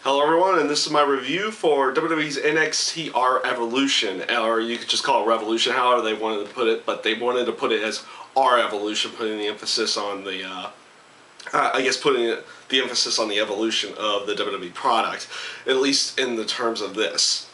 Hello everyone, and this is my review for WWE's NXT REvolution, or you could just call it Revolution, however they wanted to put it, but they wanted to put it as REvolution, putting the emphasis on the, putting the emphasis on the evolution of the WWE product, at least in the terms of this.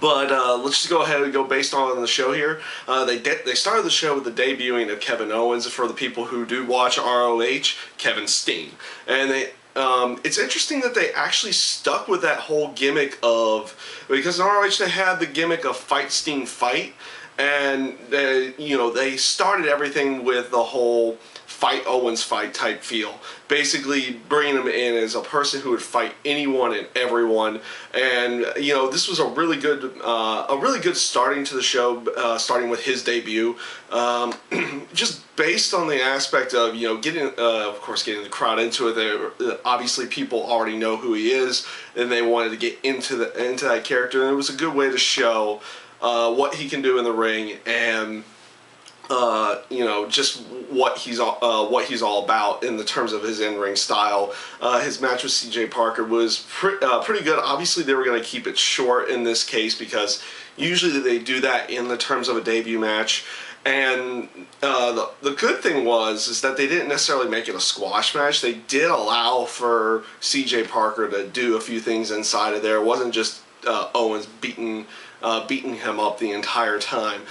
But let's just go ahead and go based on the show here. They started the show with the debuting of Kevin Owens. For the people who do watch ROH, Kevin Steen, and it's interesting that they actually stuck with that whole gimmick of, because in ROH they had the gimmick of Fight Steen Fight, and they started everything with the whole Fight Owens Fight type feel, basically bringing him in as a person who would fight anyone and everyone. And this was a really good starting to the show, starting with his debut, just based on the aspect of getting the crowd into it. Obviously people already know who he is, and they wanted to get into that character, and it was a good way to show what he can do in the ring, and just what he's all about in the terms of his in-ring style. His match with CJ Parker was pretty good. Obviously, they were going to keep it short in this case because usually they do that in the terms of a debut match. And the good thing is that they didn't necessarily make it a squash match. They did allow for CJ Parker to do a few things inside of there. It wasn't just Owens beating him up the entire time.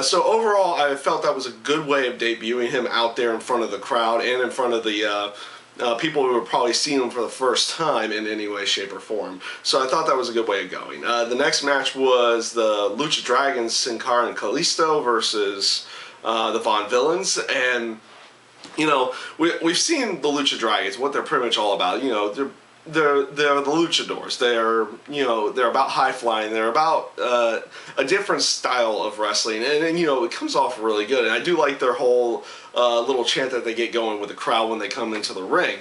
So overall, I felt that was a good way of debuting him out there in front of the crowd and in front of the people who were probably seeing him for the first time in any way, shape, or form. So I thought that was a good way of going. The next match was the Lucha Dragons, Sin Cara and Kalisto versus the Von Villains. And we've seen the Lucha Dragons, what they're pretty much all about. They're the luchadors. They're about high flying. They're about a different style of wrestling, and it comes off really good. And I do like their whole little chant that they get going with the crowd when they come into the ring.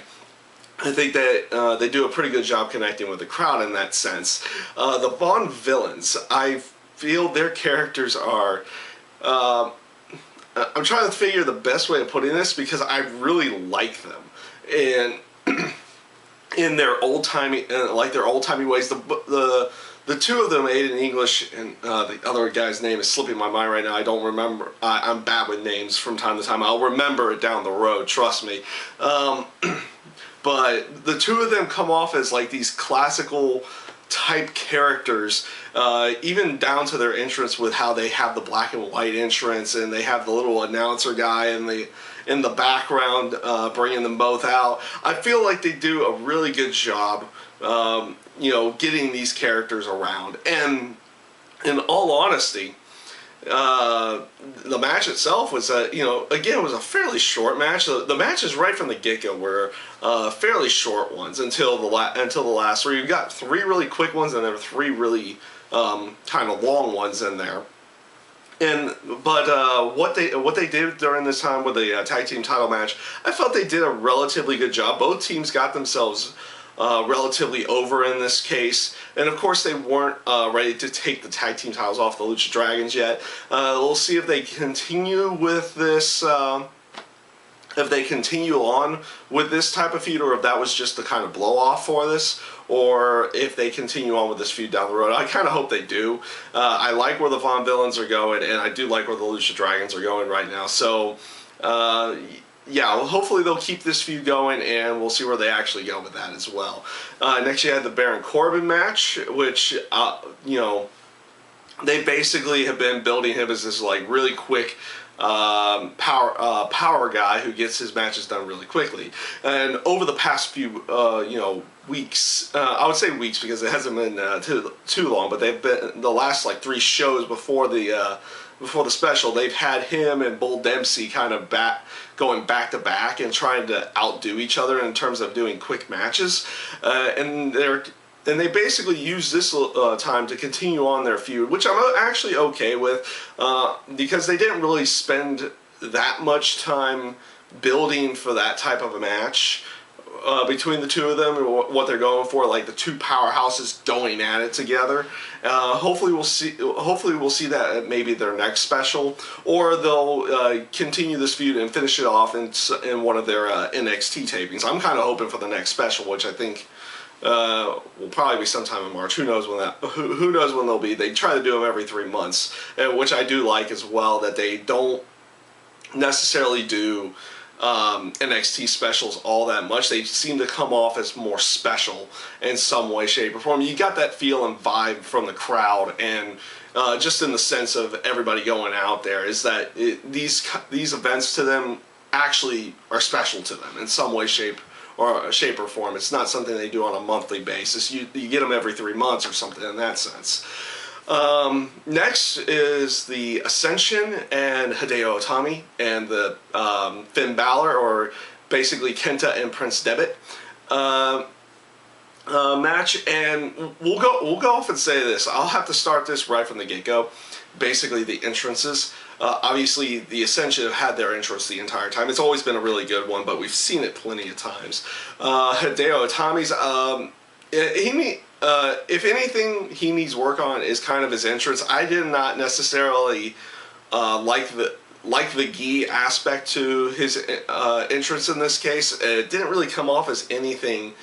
I think that they do a pretty good job connecting with the crowd in that sense. The Von Villains, I feel their characters are. I'm trying to figure the best way of putting this because I really like them, and in their old-timey ways. The two of them, Aiden English and the other guy's name is slipping my mind right now. I don't remember. I'm bad with names from time to time. I'll remember it down the road, trust me. But the two of them come off as like these classical type characters, even down to their entrance with how they have the black and white entrance, and they have the little announcer guy in the background bringing them both out. I feel like they do a really good job, getting these characters around. And in all honesty, the match itself was again, it was a fairly short match. The matches right from the get-go were fairly short ones until the last three. You've got three really quick ones, and there were three really kind of long ones in there. But what they did during this time with the tag team title match, I felt they did a relatively good job. Both teams got themselves relatively over in this case, and of course they weren't ready to take the tag team titles off the Lucha Dragons yet. We'll see if they continue with this. If they continue on with this type of feud, or if that was just the kind of blow off for this, or if they continue on with this feud down the road. I kind of hope they do. I like where the Von Villains are going, and I do like where the Lucha Dragons are going right now. So, yeah, well, hopefully they'll keep this feud going, and we'll see where they actually go with that as well. Next, you had the Baron Corbin match, which, they basically have been building him as this like really quick power guy who gets his matches done really quickly. And over the past few weeks, I would say weeks because it hasn't been too long, but they've been the last like 3 shows before the special. They've had him and Bull Dempsey kind of going back to back and trying to outdo each other in terms of doing quick matches, and they basically use this time to continue on their feud, which I'm actually okay with, because they didn't really spend that much time building for that type of a match between the two of them, and what they're going for, like the two powerhouses going at it together. Hopefully we'll see that at maybe their next special, or they'll continue this feud and finish it off in one of their NXT tapings. I'm kind of hoping for the next special, which I think will probably be sometime in March. Who knows when that? Who knows when they'll be? They try to do them every 3 months, which I do like as well. That they don't necessarily do NXT specials all that much. They seem to come off as more special in some way, shape, or form. You got that feel and vibe from the crowd, and just in the sense of everybody going out there, is that these events to them actually are special to them in some way, shape or form. It's not something they do on a monthly basis. You get them every 3 months or something in that sense. Next is the Ascension and Hideo Itami and the Finn Balor, or basically Kenta and Prince Devitt match. And we'll go off and say this. I'll have to start this right from the get-go. Basically, the entrances. Obviously, the Ascension have had their entrance the entire time. It's always been a really good one, but we've seen it plenty of times. Hideo Itami's, if anything he needs work on is kind of his entrance. I did not necessarily like the gi aspect to his entrance in this case. It didn't really come off as anything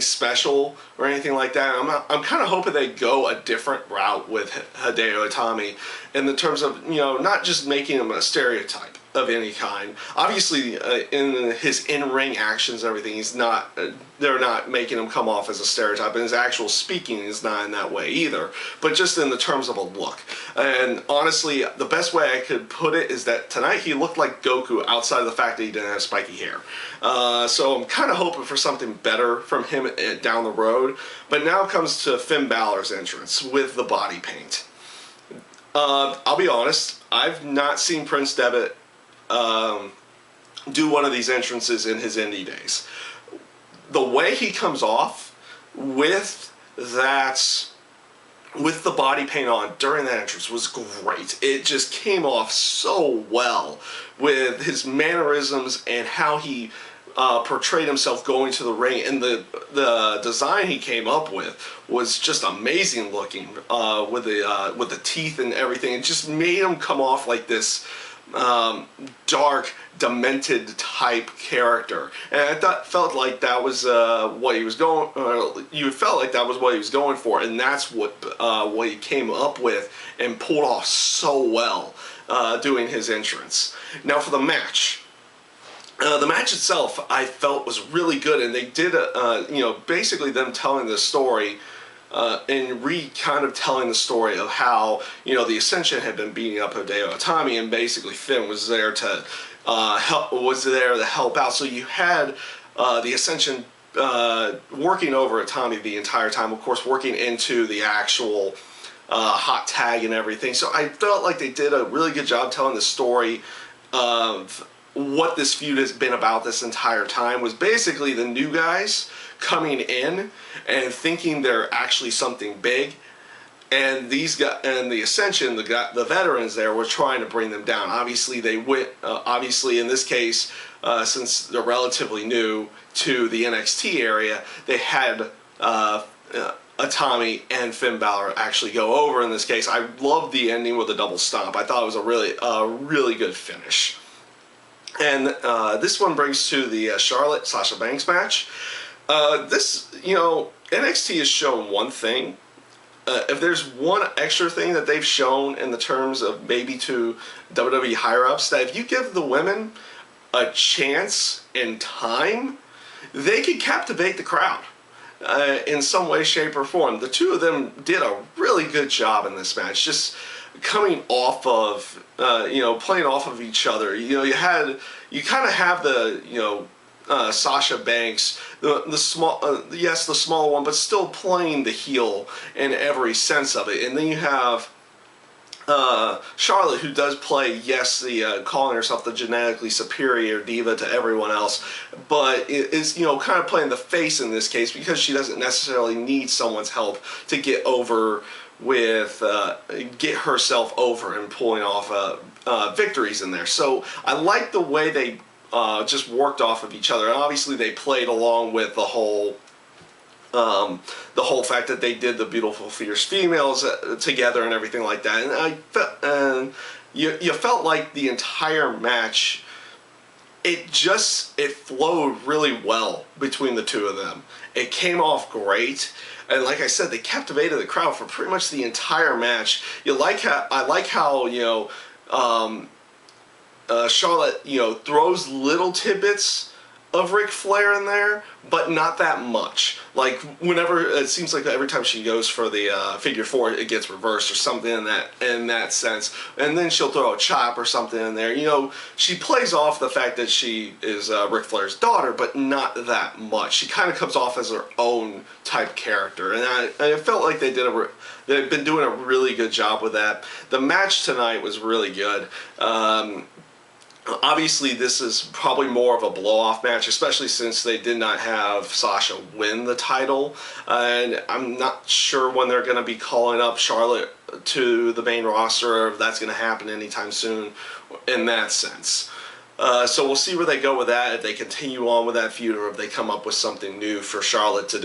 special or anything like that. I'm kind of hoping they go a different route with Hideo Itami in the terms of, not just making him a stereotype of any kind. Obviously, in his in-ring actions and everything, they're not making him come off as a stereotype, and his actual speaking is not in that way either, but just in the terms of a look. And honestly, the best way I could put it is that tonight he looked like Goku outside of the fact that he didn't have spiky hair. So I'm kind of hoping for something better from him down the road. But now comes to Finn Balor's entrance with the body paint. I'll be honest, I've not seen Prince Devitt do one of these entrances in his indie days. The way he comes off with the body paint on during that entrance was great. It just came off so well with his mannerisms and how he portrayed himself going to the ring, and the design he came up with was just amazing looking with the teeth and everything. It just made him come off like this dark, demented type character, and I felt like that was what he was going. You felt like that was what he was going for, and that's what he came up with and pulled off so well doing his entrance. Now for the match. The match itself, I felt, was really good, and they did, basically them telling the story. And kind of telling the story of how, the Ascension had been beating up Hideo Itami, and basically Finn was there to help out. So you had the Ascension working over Itami the entire time, of course, working into the actual hot tag and everything. So I felt like they did a really good job telling the story of what this feud has been about this entire time. Was basically the new guys coming in and thinking they're actually something big, and these guys and the Ascension, the veterans there, were trying to bring them down. Obviously, they went. Obviously, in this case, since they're relatively new to the NXT area, they had Itami and Finn Balor actually go over. In this case, I loved the ending with a double stomp. I thought it was a really good finish. And this one brings to the Charlotte Sasha Banks match. NXT has shown one thing. If there's one extra thing that they've shown in the terms of maybe to WWE higher-ups, that if you give the women a chance and time, they can captivate the crowd in some way, shape, or form. The two of them did a really good job in this match, just coming off of, playing off of each other. You kind of have the, Sasha Banks, the small one, but still playing the heel in every sense of it. And then you have Charlotte, who does play, calling herself the genetically superior diva to everyone else, but is, kind of playing the face in this case, because she doesn't necessarily need someone's help to get herself over and pulling off victories in there. So I like the way they just worked off of each other, and obviously they played along with the whole fact that they did the beautiful, fierce females together and everything like that. And you felt like the entire match it flowed really well between the two of them. It came off great. And like I said, they captivated the crowd for pretty much the entire match. I like how Charlotte throws little tidbits of Ric Flair in there, but not that much. Like whenever it seems like every time she goes for the figure four, it gets reversed or something in that sense, and then she'll throw a chop or something in there. She plays off the fact that she is Ric Flair's daughter, but not that much. She kind of comes off as her own type character, and I felt like they've been doing a really good job with that. The match tonight was really good. Obviously, this is probably more of a blow-off match, especially since they did not have Sasha win the title. And I'm not sure when they're going to be calling up Charlotte to the main roster, or if that's going to happen anytime soon in that sense. So we'll see where they go with that, if they continue on with that feud, or if they come up with something new for Charlotte to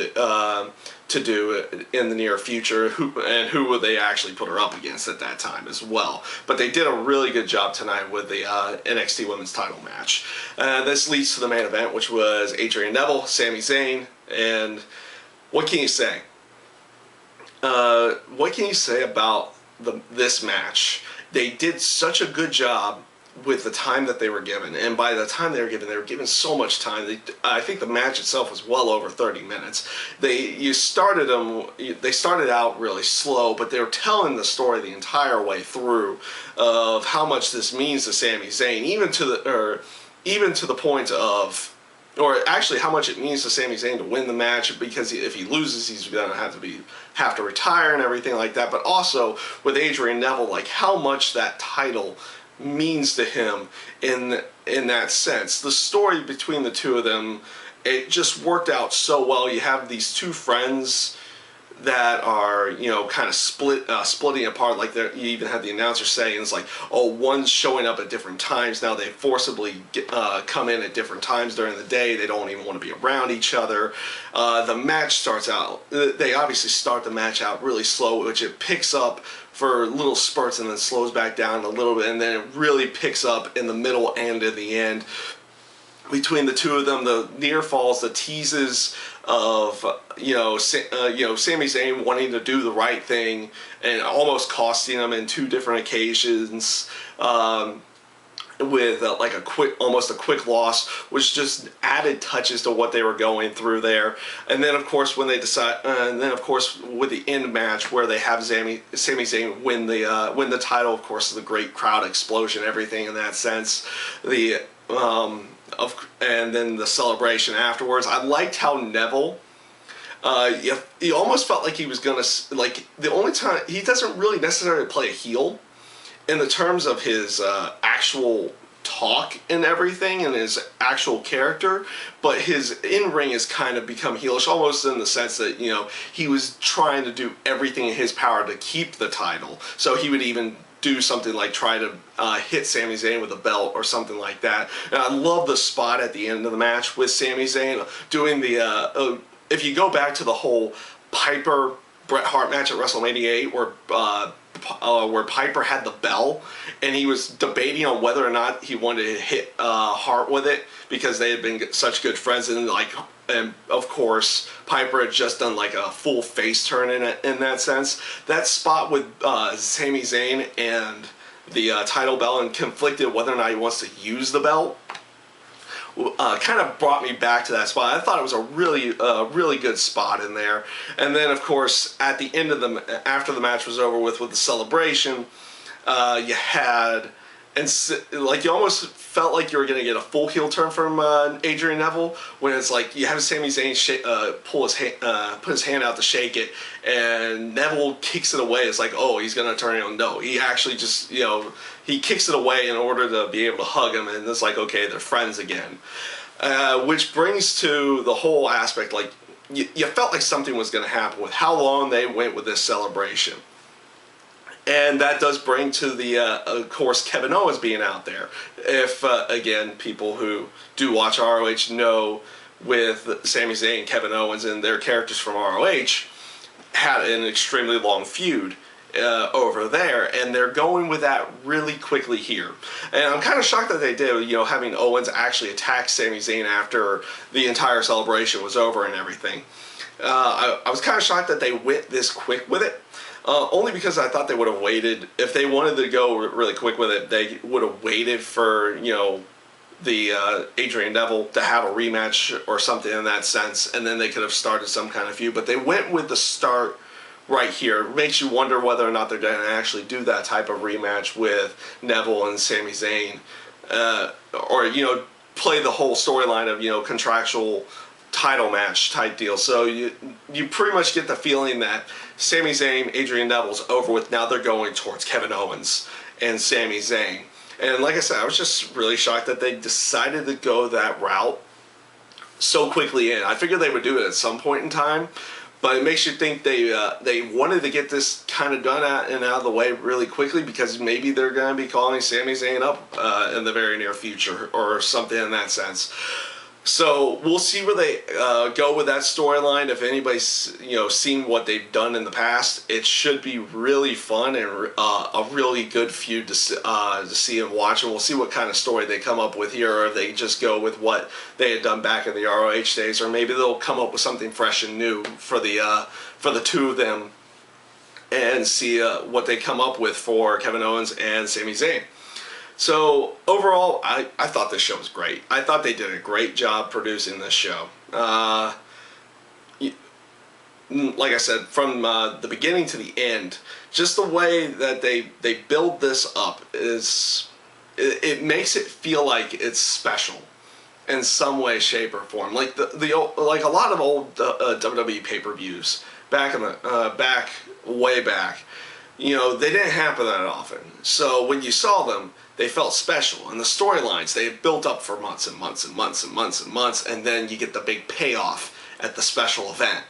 do in the near future, who would they actually put her up against at that time as well. But they did a really good job tonight with the NXT Women's title match. This leads to the main event, which was Adrian Neville, Sami Zayn, and what can you say? What can you say about this match? They did such a good job with the time that they were given, and by the time they were given so much time. I think the match itself was well over 30 minutes. They started out really slow, but they were telling the story the entire way through of how much this means to Sami Zayn, even to the point of, or actually how much it means to Sami Zayn to win the match, because if he loses, he's gonna have to retire and everything like that. But also with Adrian Neville, like how much that title means to him in that sense. The story between the two of them, it just worked out so well. You have these two friends that are kind of splitting apart. Like you even had the announcer saying, it's like, oh, one's showing up at different times now. They forcibly come in at different times during the day. They don't even want to be around each other. The match starts out, they obviously start the match out really slow, which it picks up for little spurts and then slows back down a little bit, and then it really picks up in the middle and at the end. Between the two of them, the near falls, the teases of Sami Zayn wanting to do the right thing and almost costing him in two different occasions, with almost a quick loss, which just added touches to what they were going through there. And then of course when they decide, and then of course with the end match where they have Sami Zayn win the title, of course the great crowd explosion, everything in that sense. And then the celebration afterwards. I liked how Neville, he almost felt like he was gonna, the only time, he doesn't really necessarily play a heel in the terms of his actual talk and everything and his actual character, but his in-ring has kind of become heelish, almost in the sense that, he was trying to do everything in his power to keep the title. So he would even do something like try to hit Sami Zayn with a belt or something like that. And I love the spot at the end of the match with Sami Zayn doing the, if you go back to the whole Piper Bret Hart match at WrestleMania 8 where Piper had the bell and he was debating on whether or not he wanted to hit Hart with it because they had been such good friends, and of course Piper had just done like a full face turn in that sense. That spot with Sami Zayn and the title belt, and conflicted whether or not he wants to use the belt, kind of brought me back to that spot. I thought it was a really good spot in there. And then of course at the end of after the match was over with the celebration, you had, and you almost felt like you were going to get a full heel turn from Adrian Neville, when it's like you have Sami Zayn put his hand out to shake it, and Neville kicks it away. It's like, oh, he's going to turn it on. No, he actually just, he kicks it away in order to be able to hug him, and it's like, okay, they're friends again. Which brings to the whole aspect, like, you felt like something was going to happen with how long they went with this celebration. And that does bring to the, of course, Kevin Owens being out there. If, again, people who do watch ROH know, with Sami Zayn, Kevin Owens, and their characters from ROH had an extremely long feud. over there, and they're going with that really quickly here. And I'm kind of shocked that they did, you know, having Owens actually attack Sami Zayn after the entire celebration was over and everything. I was kind of shocked that they went this quick with it. Only because I thought they would have waited. If they wanted to go really quick with it, they would have waited for, you know, the Adrian Neville to have a rematch or something in that sense, and then they could have started some kind of feud. But they went with the start right here. It makes you wonder whether or not they're going to actually do that type of rematch with Neville and Sami Zayn, or, you know, play the whole storyline of, you know, contractual title match type deal. So you pretty much get the feeling that Sami Zayn, Adrian Neville's over with. Now they're going towards Kevin Owens and Sami Zayn. And like I said, I was just really shocked that they decided to go that route so quickly in. I figured they would do it at some point in time, but it makes you think they wanted to get this kind of done out of the way really quickly, because maybe they're going to be calling Sami Zayn up in the very near future or something in that sense. So we'll see where they go with that storyline. If anybody's, you know, seen what they've done in the past, it should be really fun and a really good feud to see and watch. And we'll see what kind of story they come up with here, or if they just go with what they had done back in the ROH days, or maybe they'll come up with something fresh and new for the two of them, and see what they come up with for Kevin Owens and Sami Zayn. So overall, I thought this show was great. I thought they did a great job producing this show. Like I said, from the beginning to the end, just the way that they build this up it makes it feel like it's special in some way, shape, or form. Like like a lot of old WWE pay-per-views back in the way back, you know, they didn't happen that often. So when you saw them, they felt special, and the storylines they had built up for months and months and months and months and months, and then you get the big payoff at the special event,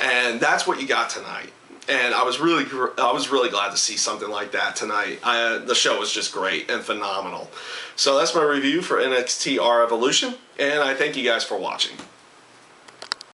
and that's what you got tonight. And I was really glad to see something like that tonight. The show was just great and phenomenal. So that's my review for NXT REvolution, and I thank you guys for watching.